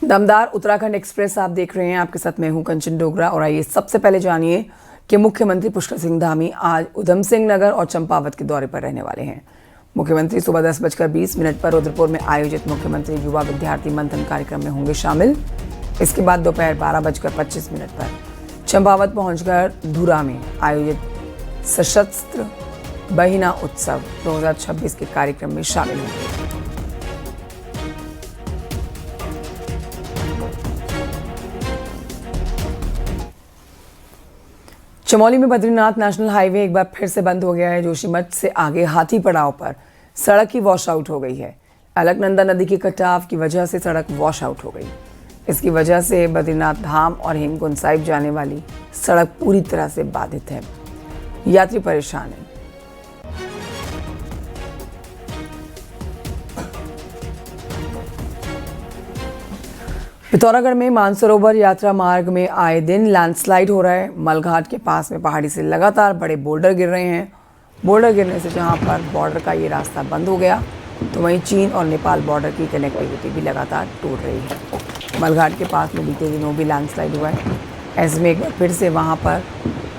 दमदार उत्तराखंड एक्सप्रेस आप देख रहे हैं। आपके साथ मैं हूं कंचन डोगरा। और आइए सबसे पहले जानिए कि मुख्यमंत्री पुष्कर सिंह धामी आज उधम सिंह नगर और चंपावत के दौरे पर रहने वाले हैं। मुख्यमंत्री सुबह 10:20 पर रुद्रपुर में आयोजित मुख्यमंत्री युवा विद्यार्थी मंथन कार्यक्रम में होंगे शामिल। इसके बाद दोपहर 12:25 पर चंपावत पहुंचकर धुरा में आयोजित सशस्त्र बहिना उत्सव 2026 के कार्यक्रम में शामिल होंगे। चमोली में बद्रीनाथ नेशनल हाईवे एक बार फिर से बंद हो गया है। जोशीमठ से आगे हाथी पड़ाव पर सड़क की वॉश आउट हो गई है। अलकनंदा नदी के कटाव की वजह से सड़क वॉश आउट हो गई। इसकी वजह से बद्रीनाथ धाम और हेमकुंड साहिब जाने वाली सड़क पूरी तरह से बाधित है। यात्री परेशान हैं। पिथौरागढ़ में मानसरोवर यात्रा मार्ग में आए दिन लैंडस्लाइड हो रहा है। मलघाट के पास में पहाड़ी से लगातार बड़े बोल्डर गिर रहे हैं। बोल्डर गिरने से जहां पर बॉर्डर का ये रास्ता बंद हो गया, तो वहीं चीन और नेपाल बॉर्डर की कनेक्टिविटी भी लगातार टूट रही है। मलघाट के पास में बीते दिनों भी लैंडस्लाइड हुआ है। ऐसे में एक बार फिर से वहाँ पर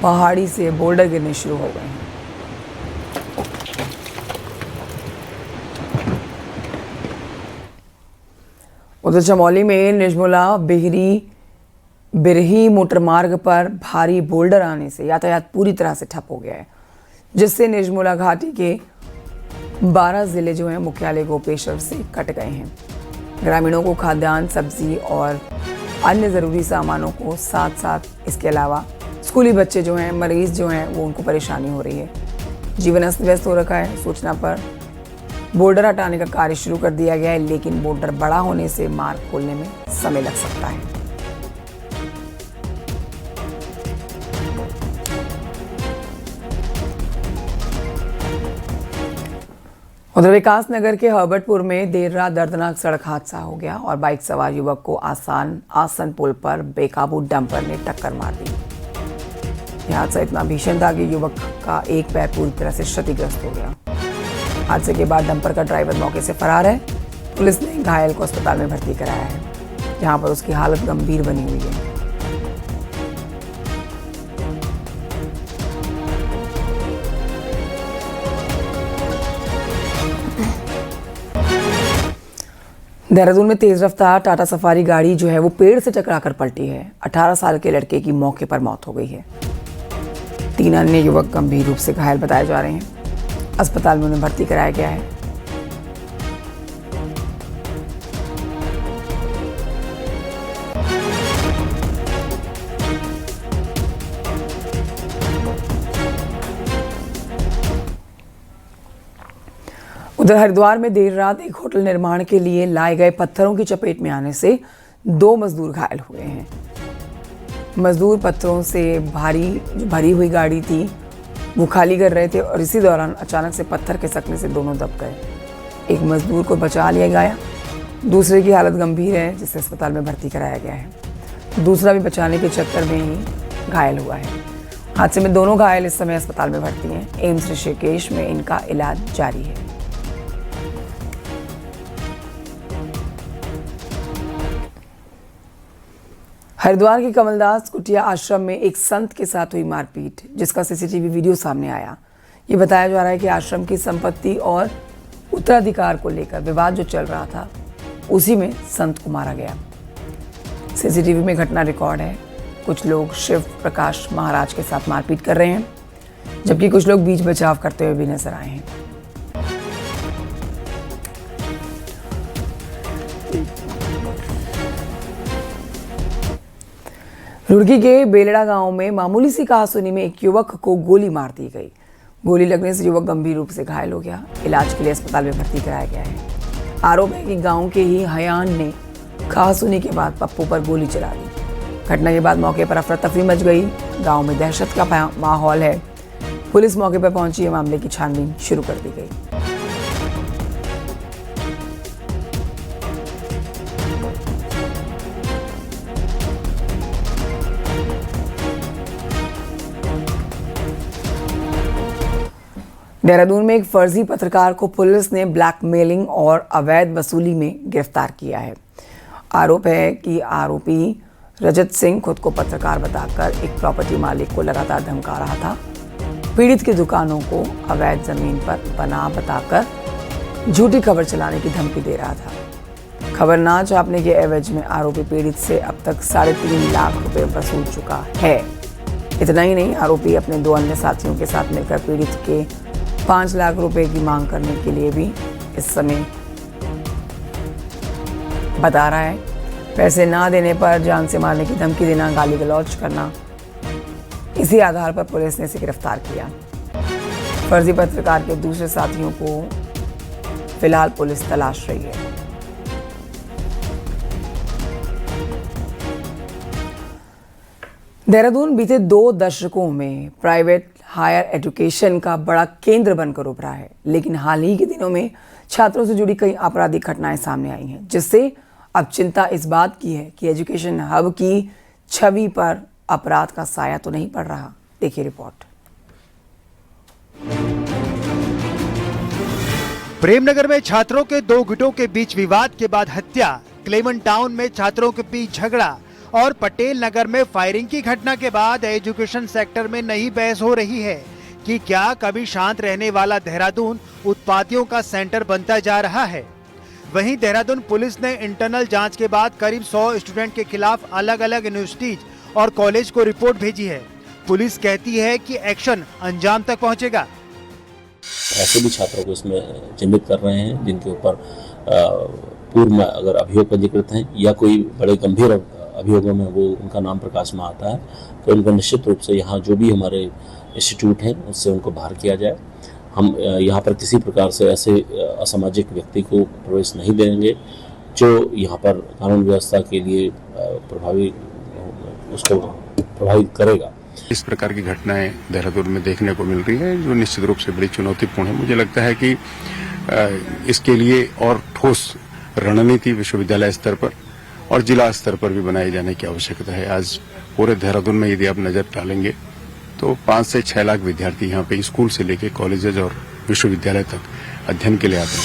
पहाड़ी से बोल्डर गिरने शुरू हो गए हैं। उधर चमोली में निजमुला बिरही मोटर मार्ग पर भारी बोल्डर आने से यातायात पूरी तरह से ठप हो गया है, जिससे निजमुला घाटी के 12 जिले जो हैं मुख्यालय गोपेश्वर से कट गए हैं। ग्रामीणों को खाद्यान्न, सब्जी और अन्य ज़रूरी सामानों को साथ साथ इसके अलावा स्कूली बच्चे जो हैं, मरीज जो हैं, वो उनको परेशानी हो रही है। जीवन अस्त व्यस्त हो रखा है। सूचना पर बोल्डर हटाने का कार्य शुरू कर दिया गया है, लेकिन बोल्डर बड़ा होने से मार्ग खोलने में समय लग सकता है। उधर विकास नगर के हर्बर्टपुर में देर रात दर्दनाक सड़क हादसा हो गया और बाइक सवार युवक को आसन पुल पर बेकाबू डंपर ने टक्कर मार दी। यह हादसा इतना भीषण था कि युवक का एक पैर पूरी तरह से क्षतिग्रस्त हो गया। हादसे के बाद डंपर का ड्राइवर मौके से फरार है। पुलिस ने घायल को अस्पताल में भर्ती कराया है, जहां पर उसकी हालत गंभीर बनी हुई है। देहरादून में तेज रफ्तार टाटा सफारी गाड़ी जो है वो पेड़ से टकराकर पलटी है। 18 साल के लड़के की मौके पर मौत हो गई है। 3 अन्य युवक गंभीर रूप से घायल बताए जा रहे हैं। अस्पताल में उन्हें भर्ती कराया गया है। उधर हरिद्वार में देर रात एक होटल निर्माण के लिए लाए गए पत्थरों की चपेट में आने से 2 मजदूर घायल हुए हैं। मजदूर पत्थरों से भरी हुई गाड़ी थी, वो खाली कर रहे थे और इसी दौरान अचानक से पत्थर खिसकने से दोनों दब गए। एक मजदूर को बचा लिया गया, दूसरे की हालत गंभीर है, जिसे अस्पताल में भर्ती कराया गया है। दूसरा भी बचाने के चक्कर में ही घायल हुआ है। हादसे में दोनों घायल इस समय अस्पताल में भर्ती हैं। एम्स ऋषिकेश में इनका इलाज जारी है। हरिद्वार के कमलदास कुटिया आश्रम में एक संत के साथ हुई मारपीट, जिसका सीसीटीवी वीडियो सामने आया। ये बताया जा रहा है कि आश्रम की संपत्ति और उत्तराधिकार को लेकर विवाद जो चल रहा था, उसी में संत को मारा गया। सीसीटीवी में घटना रिकॉर्ड है। कुछ लोग शिव प्रकाश महाराज के साथ मारपीट कर रहे हैं, जबकि कुछ लोग बीच बचाव करते हुए भी नजर आए हैं। रुड़की के बेलड़ा गांव में मामूली सी कहासुनी में एक युवक को गोली मार दी गई। गोली लगने से युवक गंभीर रूप से घायल हो गया। इलाज के लिए अस्पताल में भर्ती कराया गया है। आरोप है कि गांव के ही हयान ने कहासुनी के बाद पप्पू पर गोली चला दी। घटना के बाद मौके पर अफरा तफरी मच गई। गांव में दहशत का माहौल है। पुलिस मौके पर पहुंची है, मामले की छानबीन शुरू कर दी गई। देहरादून में एक फर्जी पत्रकार को पुलिस ने ब्लैकमेलिंग और अवैध वसूली में गिरफ्तार किया है। आरोप है कि आरोपी रजत सिंह खुद को पत्रकार बताकर एक प्रॉपर्टी मालिक को लगातार धमका रहा था। पीड़ित की दुकानों को अवैध जमीन पर बना बताकर झूठी खबर चलाने की धमकी दे रहा था। खबर ना छापने के एवज में आरोपी पीड़ित से अब तक 3.5 लाख रुपए वसूल चुका है। इतना ही नहीं, आरोपी अपने 2 अन्य साथियों के साथ मिलकर पीड़ित के 5 लाख रुपए की मांग करने के लिए भी इस समय बता रहा है। पैसे ना देने पर जान से मारने की धमकी देना, गाली गलौज करना, इसी आधार पर पुलिस ने इसे गिरफ्तार किया। फर्जी पत्रकार के दूसरे साथियों को फिलहाल पुलिस तलाश रही है। देहरादून बीते 2 दशकों में प्राइवेट हायर एजुकेशन का बड़ा केंद्र बनकर उभरा है, लेकिन हाल ही के दिनों में छात्रों से जुड़ी कई आपराधिक घटनाएं सामने आई हैं, जिससे अब चिंता इस बात की है कि एजुकेशन हब की छवि पर अपराध का साया तो नहीं पड़ रहा। देखिए रिपोर्ट। प्रेमनगर में छात्रों के 2 गुटों के बीच विवाद के बाद हत्या, क्लेमन टाउन में छात्रों के बीच झगड़ा और पटेल नगर में फायरिंग की घटना के बाद एजुकेशन सेक्टर में नई बहस हो रही है कि क्या कभी शांत रहने वाला देहरादून उत्पातियों का सेंटर बनता जा रहा है। वहीं देहरादून पुलिस ने इंटरनल जांच के बाद करीब 100 स्टूडेंट के खिलाफ अलग अलग यूनिवर्सिटीज और कॉलेज को रिपोर्ट भेजी है। पुलिस कहती है कि एक्शन अंजाम तक पहुंचेगा। ऐसे भी छात्रों को इसमें चिन्हित कर रहे हैं जिनके ऊपर पूर्व में अगर अभियोग पंजीकृत हैं या कोई बड़े गंभीर अभियोगों में वो उनका नाम प्रकाश में आता है, तो उनको निश्चित रूप से यहाँ जो भी हमारे इंस्टीट्यूट हैं उससे उनको बाहर किया जाए। हम यहाँ पर किसी प्रकार से ऐसे असामाजिक व्यक्ति को प्रवेश नहीं देंगे जो यहाँ पर कानून व्यवस्था के लिए उसको प्रभावित करेगा। इस प्रकार की घटनाएं देहरादून में देखने को मिल रही है, जो निश्चित रूप से बड़ी चुनौतीपूर्ण है। मुझे लगता है कि इसके लिए और ठोस रणनीति विश्वविद्यालय स्तर पर और जिला स्तर पर भी बनाए जाने की आवश्यकता है। आज पूरे देहरादून में यदि आप नजर डालेंगे तो 5 से 6 लाख विद्यार्थी यहाँ पे स्कूल से लेकर कॉलेजेस और विश्वविद्यालय तक अध्ययन के लिए आते हैं।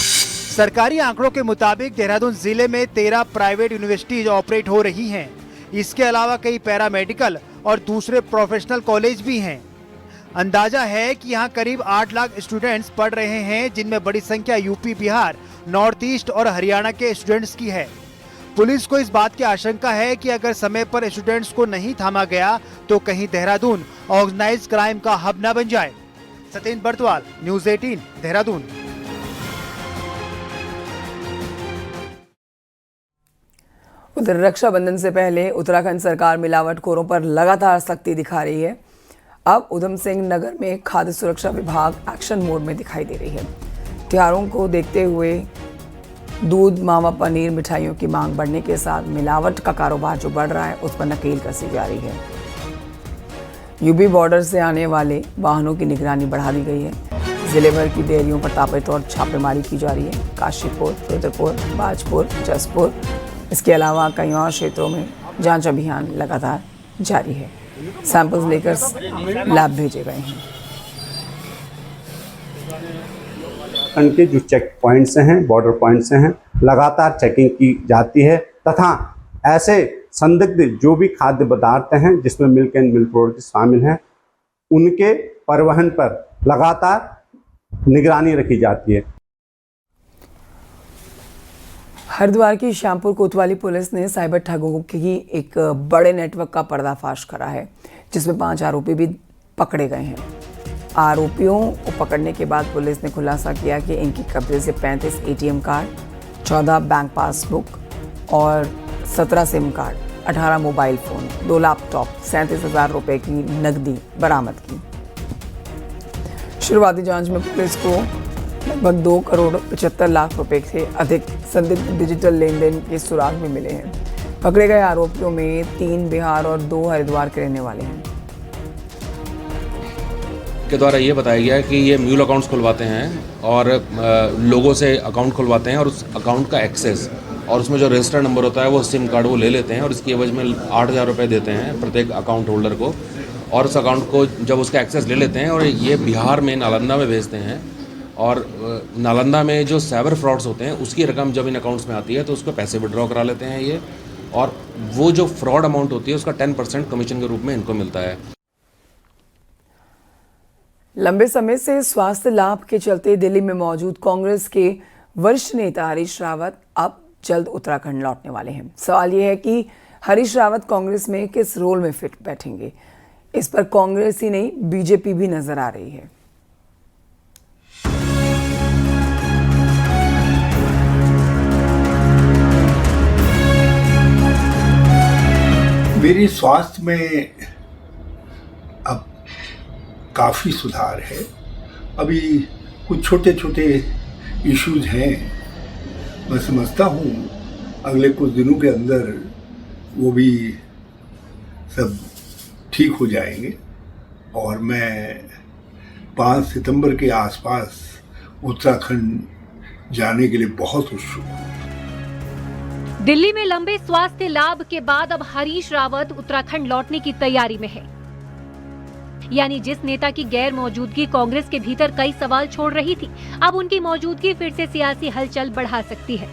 सरकारी आंकड़ों के मुताबिक देहरादून जिले में 13 प्राइवेट यूनिवर्सिटीज ऑपरेट हो रही हैं। इसके अलावा कई पैरामेडिकल और दूसरे प्रोफेशनल कॉलेज भी हैं। अंदाजा है कि यहाँ करीब 8 लाख स्टूडेंट्स पढ़ रहे हैं, जिनमें बड़ी संख्या यूपी, बिहार, नॉर्थ ईस्ट और हरियाणा के स्टूडेंट्स की है। पुलिस को इस बात की आशंका है कि अगर समय पर स्टूडेंट्स को नहीं थामा गया तो कहीं देहरादून ऑर्गेनाइज्ड क्राइम का हब न बन जाए। सत्येंद्र बर्तवाल, न्यूज़ 18, देहरादून। उधर रक्षाबंधन से पहले उत्तराखंड सरकार मिलावटखोरों पर लगातार सख्ती दिखा रही है। अब उधम सिंह नगर में खाद्य सुरक्षा विभाग एक्शन मोड में दिखाई दे रही है। त्योहारों को देखते हुए दूध, मावा, पनीर, मिठाइयों की मांग बढ़ने के साथ मिलावट का कारोबार जो बढ़ रहा है उस पर नकेल कसी जा रही है। यूपी बॉर्डर से आने वाले वाहनों की निगरानी बढ़ा दी गई है। जिले भर की डेयरियों पर ताबड़तोड़ छापेमारी की जा रही है। काशीपुर, रुद्रपुर, बाजपुर, जसपुर, इसके अलावा कई और क्षेत्रों में जांच अभियान लगातार जारी है। सैंपल्स लेकर लैब भेजे गए हैं। उनके जो चेक पॉइंट्स हैं, बॉर्डर पॉइंट्स हैं, लगातार चेकिंग की जाती है तथा ऐसे संदिग्ध जो भी खाद्य पदार्थ हैं जिसमें मिल्क एंड मिल्क प्रोडक्ट शामिल हैं, उनके परिवहन पर लगातार निगरानी रखी जाती है। हरिद्वार की श्यामपुर कोतवाली पुलिस ने साइबर ठगों की एक बड़े नेटवर्क का पर्दाफाश करा है, जिसमें 5 आरोपी भी पकड़े गए हैं। आरोपियों को पकड़ने के बाद पुलिस ने खुलासा किया कि इनकी कब्जे से 35 एटीएम कार्ड, 14 बैंक पासबुक और 17 SIM card, 18 mobile phone, 2 laptop, 37,000 रुपये की नकदी बरामद की। शुरुआती जांच में पुलिस को लगभग 2 करोड़ 75 लाख रुपए से अधिक संदिग्ध डिजिटल लेन देन के सुराग भी मिले हैं। पकड़े गए आरोपियों में 3 बिहार और 2 हरिद्वार के रहने वाले हैं। के द्वारा ये बताया गया है कि ये म्यूल अकाउंट्स खुलवाते हैं और लोगों से अकाउंट खुलवाते हैं और उस अकाउंट का एक्सेस और उसमें जो रजिस्टर्ड नंबर होता है वो सिम कार्ड वो ले लेते हैं और इसकी एवज में 8,000 रुपये देते हैं प्रत्येक अकाउंट होल्डर को। और उस अकाउंट को जब उसका एक्सेस ले लेते हैं और ये बिहार में नालंदा में भेजते हैं और नालंदा में जो साइबर फ्रॉड्स होते हैं उसकी रकम जब इन अकाउंट्स में आती है तो उसको पैसे विड्रॉ करा लेते हैं ये, और वो जो फ्रॉड अमाउंट होती है उसका 10% कमीशन के रूप में इनको मिलता है। लंबे समय से स्वास्थ्य लाभ के चलते दिल्ली में मौजूद कांग्रेस के वरिष्ठ नेता हरीश रावत अब जल्द उत्तराखंड लौटने वाले हैं। सवाल यह है कि हरीश रावत कांग्रेस में किस रोल में फिट बैठेंगे। इस पर कांग्रेस ही नहीं बीजेपी भी नजर आ रही है। मेरे स्वास्थ्य में अब काफ़ी सुधार है। अभी कुछ छोटे छोटे इश्यूज हैं, मैं समझता हूँ अगले कुछ दिनों के अंदर वो भी सब ठीक हो जाएंगे और मैं 5 सितंबर के आसपास उत्तराखंड जाने के लिए बहुत उत्सुक हूँ। दिल्ली में लंबे स्वास्थ्य लाभ के बाद अब हरीश रावत उत्तराखंड लौटने की तैयारी में है। यानी जिस नेता की गैर मौजूदगी कांग्रेस के भीतर कई सवाल छोड़ रही थी, अब उनकी मौजूदगी फिर से सियासी हलचल बढ़ा सकती है।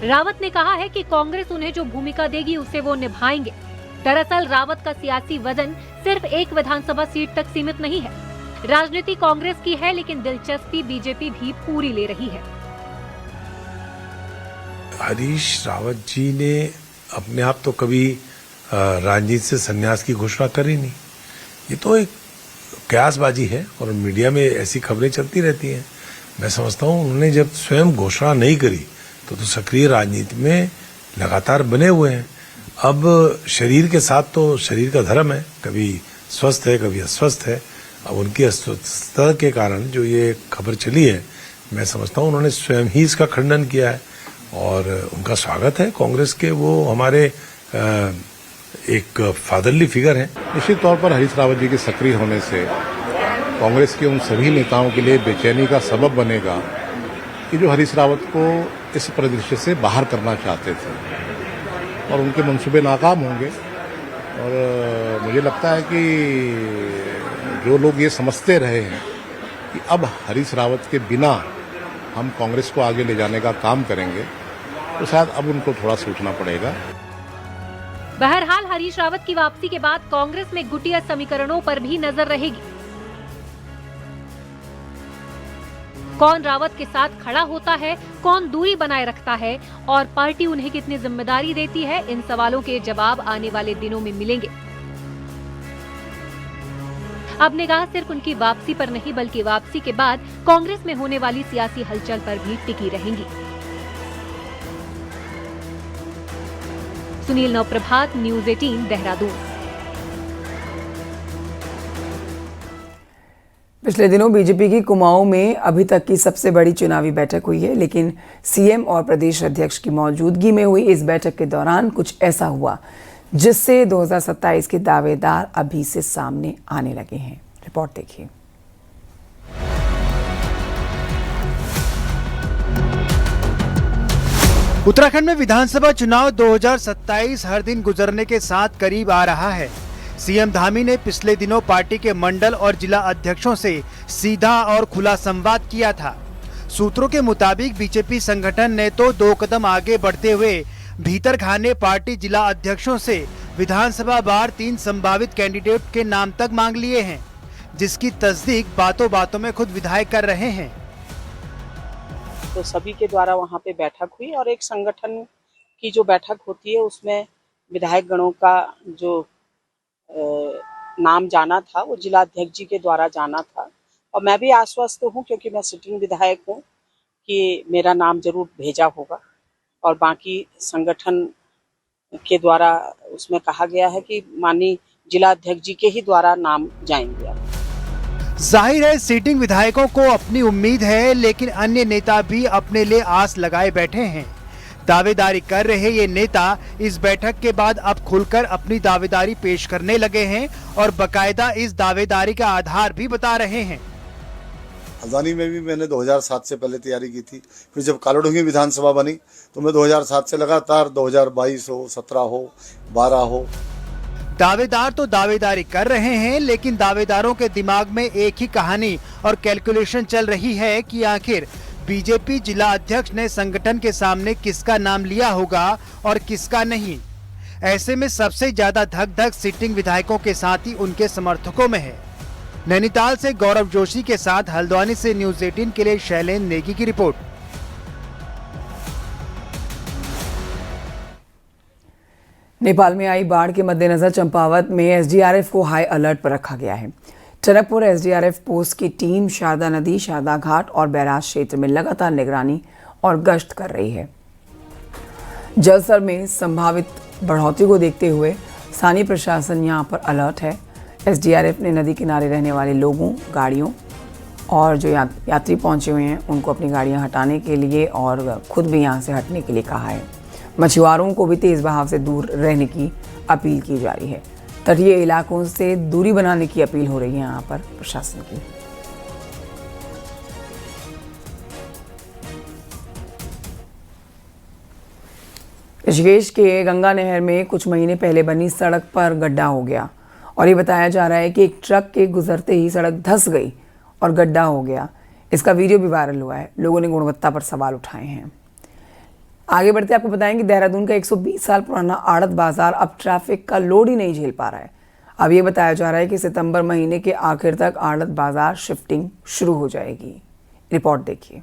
रावत ने कहा है कि कांग्रेस उन्हें जो भूमिका देगी उसे वो निभाएंगे। दरअसल रावत का सियासी वजन सिर्फ एक विधानसभा सीट तक सीमित नहीं है। राजनीति कांग्रेस की है, लेकिन दिलचस्पी बीजेपी भी पूरी ले रही है। हरीश रावत जी ने अपने आप तो कभी राजनीति से संन्यास की घोषणा करी नहीं। ये तो एक कयासबाजी है और मीडिया में ऐसी खबरें चलती रहती हैं। मैं समझता हूँ उन्होंने जब स्वयं घोषणा नहीं करी तो सक्रिय राजनीति में लगातार बने हुए हैं। अब शरीर के साथ तो शरीर का धर्म है, कभी स्वस्थ है कभी अस्वस्थ है। अब उनकी अस्वस्थता के कारण जो ये खबर चली है, मैं समझता हूँ उन्होंने स्वयं ही इसका खंडन किया है और उनका स्वागत है। कांग्रेस के वो हमारे एक फादरली फिगर हैं। निश्चित तौर पर हरीश रावत जी के सक्रिय होने से कांग्रेस के उन सभी नेताओं के लिए बेचैनी का सबब बनेगा कि जो हरीश रावत को इस परिदृश्य से बाहर करना चाहते थे और उनके मंसूबे नाकाम होंगे। और मुझे लगता है कि जो लोग ये समझते रहे हैं कि अब हरीश रावत के बिना हम कांग्रेस को आगे ले जाने का काम करेंगे, तो शायद अब उनको थोड़ा सोचना पड़ेगा। बहरहाल हरीश रावत की वापसी के बाद कांग्रेस में गुटिया समीकरणों पर भी नजर रहेगी। कौन रावत के साथ खड़ा होता है, कौन दूरी बनाए रखता है और पार्टी उन्हें कितनी जिम्मेदारी देती है, इन सवालों के जवाब आने वाले दिनों में मिलेंगे। अब निगाह सिर्फ उनकी वापसी पर नहीं बल्कि वापसी के बाद कांग्रेस में होने वाली सियासी हलचल पर भी टिकी रहेंगी। सुनील नवप्रभात, न्यूज़ 18 देहरादून। पिछले दिनों बीजेपी की कुमाऊं में अभी तक की सबसे बड़ी चुनावी बैठक हुई है, लेकिन सीएम और प्रदेश अध्यक्ष की मौजूदगी में हुई इस बैठक के दौरान कुछ ऐसा हुआ जिससे 2027 के दावेदार अभी से सामने आने लगे हैं। रिपोर्ट देखिए। उत्तराखंड में विधानसभा चुनाव 2027 हर दिन गुजरने के साथ करीब आ रहा है। सीएम धामी ने पिछले दिनों पार्टी के मंडल और जिला अध्यक्षों से सीधा और खुला संवाद किया था। सूत्रों के मुताबिक बीजेपी संगठन ने तो 2 कदम आगे बढ़ते हुए भीतर खाने पार्टी जिला अध्यक्षों से विधानसभा बार 3 संभावित कैंडिडेट के नाम तक मांग लिए हैं, जिसकी तस्दीक बातों बातों में खुद विधायक कर रहे हैं। तो सभी के द्वारा वहां पे बैठक हुई और एक संगठन की जो बैठक होती है उसमें विधायक गणों का जो नाम जाना था वो जिला अध्यक्ष जी के द्वारा जाना था। और मैं भी आश्वस्त हूँ क्योंकि मैं सिटिंग विधायक हूँ कि मेरा नाम जरूर भेजा होगा और बाकी संगठन के द्वारा उसमें कहा गया है कि माननीय जिला अध्यक्ष जी के ही द्वारा नाम जाएंगे। जाहिर है सीटिंग विधायकों को अपनी उम्मीद है, लेकिन अन्य नेता भी अपने लिए आस लगाए बैठे हैं। दावेदारी कर रहे ये नेता इस बैठक के बाद अब खुलकर अपनी दावेदारी पेश करने लगे हैं और बकायदा इस दावेदारी का आधार भी बता रहे हैं। हल्द्वानी में भी मैंने 2007 से पहले तैयारी की थी, फिर जब कालोडूंगी विधानसभा बनी तो मैं 2007 से लगातार 2022 हो, 17 हो, 12 हो। दावेदार तो दावेदारी कर रहे हैं, लेकिन दावेदारों के दिमाग में एक ही कहानी और कैलकुलेशन चल रही है कि आखिर बीजेपी जिला अध्यक्ष ने संगठन के सामने किसका नाम लिया होगा और किसका नहीं। ऐसे में सबसे ज्यादा धक धक सिटिंग विधायकों के साथ ही उनके समर्थकों में है। नैनीताल से गौरव जोशी के साथ हल्द्वानी से न्यूज 18 के लिए शैलेंद्र नेगी की रिपोर्ट। नेपाल में आई बाढ़ के मद्देनजर चंपावत में एसडीआरएफ को हाई अलर्ट पर रखा गया है। टनकपुर एसडीआरएफ पोस्ट की टीम शारदा नदी, शारदा घाट और बैराज क्षेत्र में लगातार निगरानी और गश्त कर रही है। जलस्तर में संभावित बढ़ोतरी को देखते हुए स्थानीय प्रशासन यहां पर अलर्ट है। एसडीआरएफ ने नदी किनारे रहने वाले लोगों, गाड़ियों और जो यात्री पहुंचे हुए हैं उनको अपनी गाड़ियां हटाने के लिए और खुद भी यहां से हटने के लिए कहा है। मछुआरों को भी तेज बहाव से दूर रहने की अपील की जा रही है। तटीय इलाकों से दूरी बनाने की अपील हो रही है यहाँ पर प्रशासन की। ऋषिकेश के गंगा नहर में कुछ महीने पहले बनी सड़क पर गड्ढा हो गया और ये बताया जा रहा है कि एक ट्रक के गुजरते ही सड़क धंस गई और गड्ढा हो गया। इसका वीडियो भी वायरल हुआ है। लोगों ने गुणवत्ता पर सवाल उठाए हैं। आगे बढ़ते आपको बताएं कि देहरादून का 120 साल पुराना आड़त बाजार अब ट्रैफिक का लोड ही नहीं झेल पा रहा है। अब ये बताया जा रहा है कि सितंबर महीने के आखिर तक आड़त बाजार शिफ्टिंग शुरू हो जाएगी। रिपोर्ट देखिए।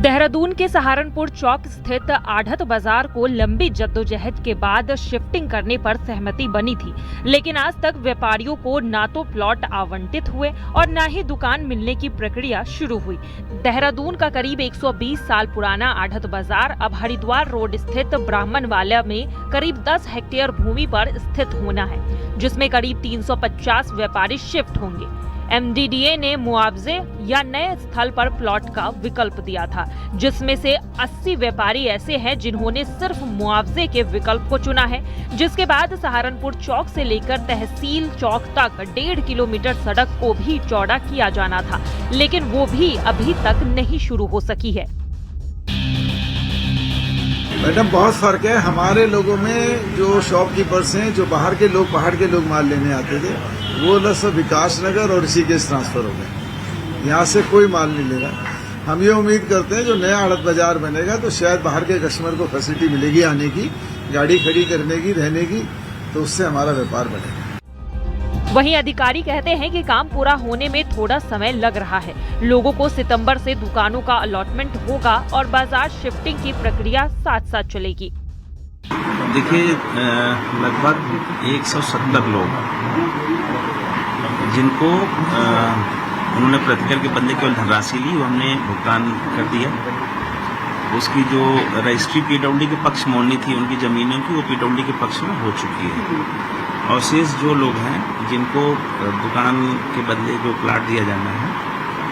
देहरादून के सहारनपुर चौक स्थित आढ़त बाजार को लंबी जद्दोजहद के बाद शिफ्टिंग करने पर सहमति बनी थी, लेकिन आज तक व्यापारियों को ना तो प्लॉट आवंटित हुए और ना ही दुकान मिलने की प्रक्रिया शुरू हुई। देहरादून का करीब 120 साल पुराना आढ़त बाजार अब हरिद्वार रोड स्थित ब्राह्मणवाला में करीब 10 हेक्टेयर भूमि पर स्थित होना है, जिसमें करीब 350 व्यापारी शिफ्ट होंगे। एमडीडीए ने मुआवजे या नए स्थल पर प्लॉट का विकल्प दिया था, जिसमें से 80 व्यापारी ऐसे हैं जिन्होंने सिर्फ मुआवजे के विकल्प को चुना है, जिसके बाद सहारनपुर चौक से लेकर तहसील चौक तक 1.5 किलोमीटर सड़क को भी चौड़ा किया जाना था, लेकिन वो भी अभी तक नहीं शुरू हो सकी है। मैडम, बहुत फर्क है। हमारे लोगों में जो शॉपकीपर्स हैं, जो बाहर के लोग, पहाड़ के लोग माल लेने आते थे, वो न सब विकास नगर और ऋषिकेश ट्रांसफर हो गए। यहाँ से कोई माल नहीं ले रहा। हम ये उम्मीद करते हैं जो नया आड़त बाजार बनेगा तो शायद बाहर के कस्टमर को फैसिलिटी मिलेगी आने की, गाड़ी खड़ी करने की, रहने की, तो उससे हमारा व्यापार बढ़ेगा। वहीं अधिकारी कहते हैं कि काम पूरा होने में थोड़ा समय लग रहा है। लोगों को सितंबर से दुकानों का अलॉटमेंट होगा और बाजार शिफ्टिंग की प्रक्रिया साथ साथ चलेगी। देखिए, लगभग 170 लोग जिनको उन्होंने प्रतिकर के बदले केवल धनराशि ली, वो हमने भुगतान कर दिया। उसकी जो रजिस्ट्री पीडब्ल्यूडी के पक्ष में होनी थी, उनकी जमीनों की, वो पीडब्ल्यूडी के पक्ष में हो चुकी है। और शेष जो लोग हैं जिनको दुकान के बदले जो प्लाट दिया जाना है,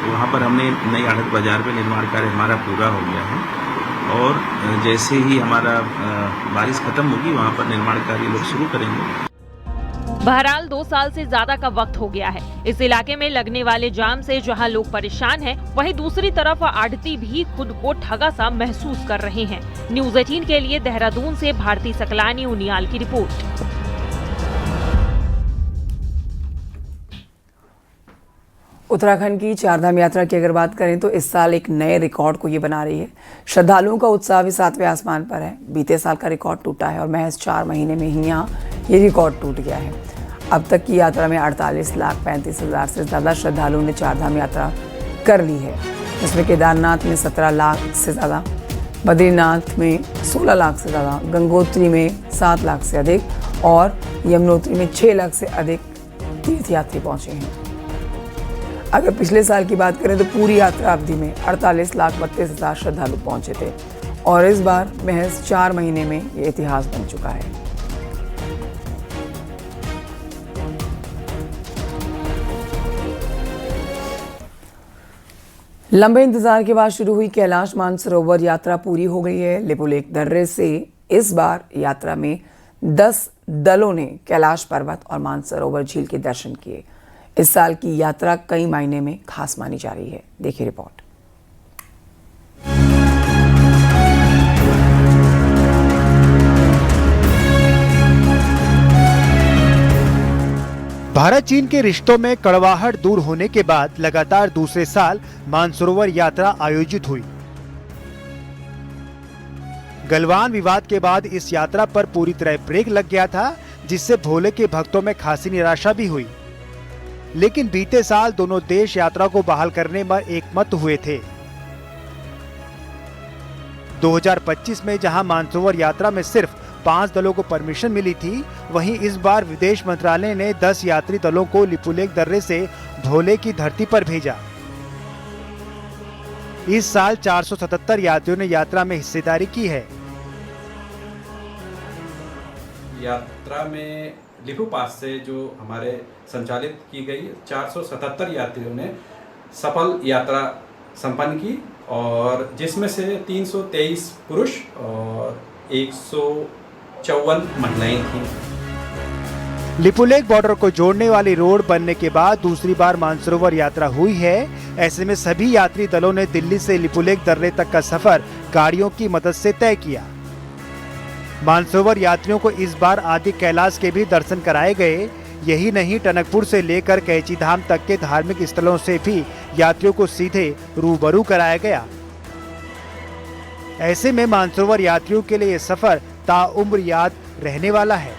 वहाँ पर हमने नई आढ़त बाजार पे निर्माण कार्य हमारा पूरा हो गया है और जैसे ही हमारा बारिश खत्म होगी वहाँ पर निर्माण कार्य लोग शुरू करेंगे। बहरहाल 2 साल से ज्यादा का वक्त हो गया है। इस इलाके में लगने वाले जाम से जहां लोग परेशान हैं, वहीं दूसरी तरफ आढ़ती भी खुद को ठगा सा महसूस कर रहे हैं। न्यूज 18 के लिए देहरादून से भारती सकलानी उनियाल की रिपोर्ट। उत्तराखंड की चारधाम यात्रा की अगर बात करें तो इस साल एक नए रिकॉर्ड को ये बना रही है। श्रद्धालुओं का उत्साह भी 7वें आसमान पर है। बीते साल का रिकॉर्ड टूटा है और महज 4 महीने में ही यहाँ ये रिकॉर्ड टूट गया है। अब तक की यात्रा में 48,35,000 से ज़्यादा श्रद्धालुओं ने चारधाम यात्रा कर ली है, जिसमें केदारनाथ में 17 लाख से ज़्यादा, बद्रीनाथ में 16 लाख से ज़्यादा, गंगोत्री में 7 लाख से अधिक और यमुनोत्री में 6 लाख से अधिक तीर्थयात्री पहुँचे हैं। अगर पिछले साल की बात करें तो पूरी यात्रा अवधि में 48,32,000 श्रद्धालु पहुंचे थे और इस बार महज 4 महीने में ये इतिहास बन चुका है। लंबे इंतजार के बाद शुरू हुई कैलाश मानसरोवर यात्रा पूरी हो गई है। लिपुलेख दर्रे से इस बार यात्रा में 10 दलों ने कैलाश पर्वत और मानसरोवर झील के दर्शन किए। इस साल की यात्रा कई मायने में खास मानी जा रही है। देखिए रिपोर्ट। भारत चीन के रिश्तों में कड़वाहट दूर होने के बाद लगातार दूसरे साल मानसरोवर यात्रा आयोजित हुई। गलवान विवाद के बाद इस यात्रा पर पूरी तरह ब्रेक लग गया था, जिससे भोले के भक्तों में खासी निराशा भी हुई। लेकिन बीते साल दोनों देश यात्रा को बहाल करने में एकमत हुए थे। 2025 में जहां मानसरोवर यात्रा में सिर्फ 5 दलों को परमिशन मिली थी, वहीं इस बार विदेश मंत्रालय ने 10 यात्री दलों को लिपुलेख दर्रे से भोले की धरती पर भेजा। इस साल 477 यात्रियों ने यात्रा में हिस्सेदारी की है। यात्रा में लिपू पास से जो हमारे संचालित की गई 477 यात्रियों ने सफल यात्रा संपन्न की, और जिसमें से 323 पुरुष और 154 महिलाएं थीं। लिपुलेख बॉर्डर को जोड़ने वाली रोड बनने के बाद दूसरी बार मानसरोवर यात्रा हुई है। ऐसे में सभी यात्री दलों ने दिल्ली से लिपुलेख दर्रे तक का सफर गाड़ियों की मदद से तय किया। मानसरोवर यात्रियों को इस बार आदि कैलाश के भी दर्शन कराए गए। यही नहीं, टनकपुर से लेकर कैची धाम तक के धार्मिक स्थलों से भी यात्रियों को सीधे रूबरू कराया गया। ऐसे में मानसरोवर यात्रियों के लिए यह सफर ताउम्र याद रहने वाला है।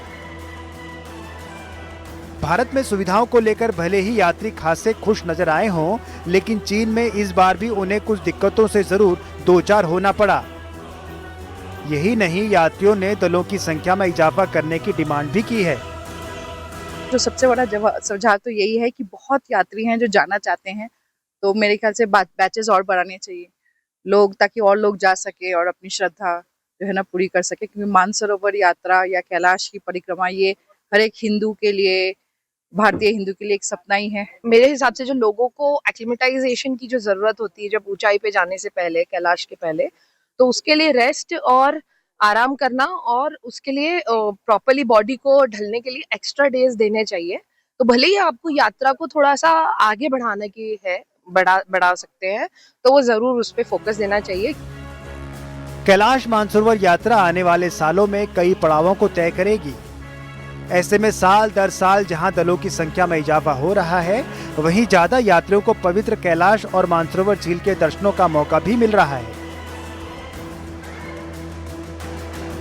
भारत में सुविधाओं को लेकर भले ही यात्री खासे खुश नजर आए हों, लेकिन चीन में इस बार भी उन्हें कुछ दिक्कतों से जरूर दो चार होना पड़ा। यही नहीं, यात्रियों ने दलों की संख्या में इजाफा करने की डिमांड भी की है। जो सबसे बड़ा सुझाव तो यही है कि बहुत यात्री हैं जो जाना चाहते हैं, तो मेरे ख्याल से बैचेस और बढ़ाने चाहिए लोग, ताकि और लोग जा सके और अपनी श्रद्धा जो है ना पूरी कर सके। क्योंकि मानसरोवर यात्रा या कैलाश की परिक्रमा ये हर एक हिंदू के लिए, भारतीय हिंदू के लिए एक सपना ही है। मेरे हिसाब से जो लोगों को एक्लिमेटाइजेशन की जो जरूरत होती है जब ऊंचाई पे जाने से पहले, कैलाश के पहले, तो उसके लिए रेस्ट और आराम करना और उसके लिए प्रॉपर्ली बॉडी को ढलने के लिए एक्स्ट्रा डेज देने चाहिए। तो भले ही आपको यात्रा को थोड़ा सा आगे बढ़ाने की है, बढ़ा सकते हैं, तो वो जरूर उस पर फोकस देना चाहिए। कैलाश मानसरोवर यात्रा आने वाले सालों में कई पड़ावों को तय करेगी। ऐसे में साल दर साल जहां दलों की संख्या में इजाफा हो रहा है, वहीं ज्यादा यात्रियों को पवित्र कैलाश और मानसरोवर झील के दर्शनों का मौका भी मिल रहा है।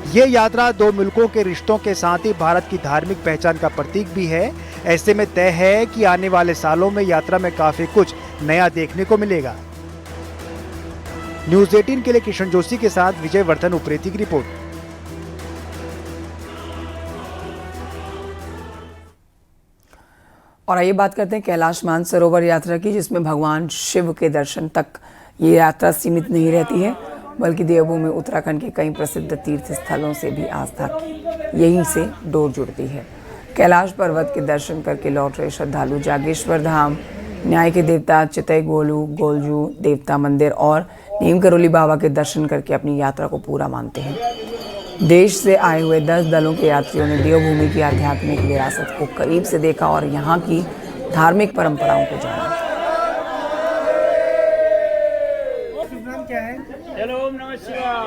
ये यात्रा दो मुल्कों के रिश्तों के साथ ही भारत की धार्मिक पहचान का प्रतीक भी है। ऐसे में तय है कि आने वाले सालों में यात्रा में काफी कुछ नया देखने को मिलेगा। न्यूज़ 18 के लिए किशन जोशी के साथ विजय वर्धन उप्रेती की रिपोर्ट। और आइए बात करते हैं कैलाश मानसरोवर यात्रा की, जिसमें भगवान शिव के दर्शन तक ये यात्रा सीमित नहीं रहती है, बल्कि देवभूमि उत्तराखंड के कई प्रसिद्ध तीर्थ स्थलों से भी आस्था की यहीं से डोर जुड़ती है। कैलाश पर्वत के दर्शन करके लौट रहे श्रद्धालु जागेश्वर धाम, न्याय के देवता चितई गोलजू देवता मंदिर और नीम करोली बाबा के दर्शन करके अपनी यात्रा को पूरा मानते हैं। देश से आए हुए 10 दलों के यात्रियों ने देवभूमि की आध्यात्मिक विरासत को करीब से देखा और यहाँ की धार्मिक परंपराओं को जाना। क्या है? हेलो, ओम नमः शिवाय।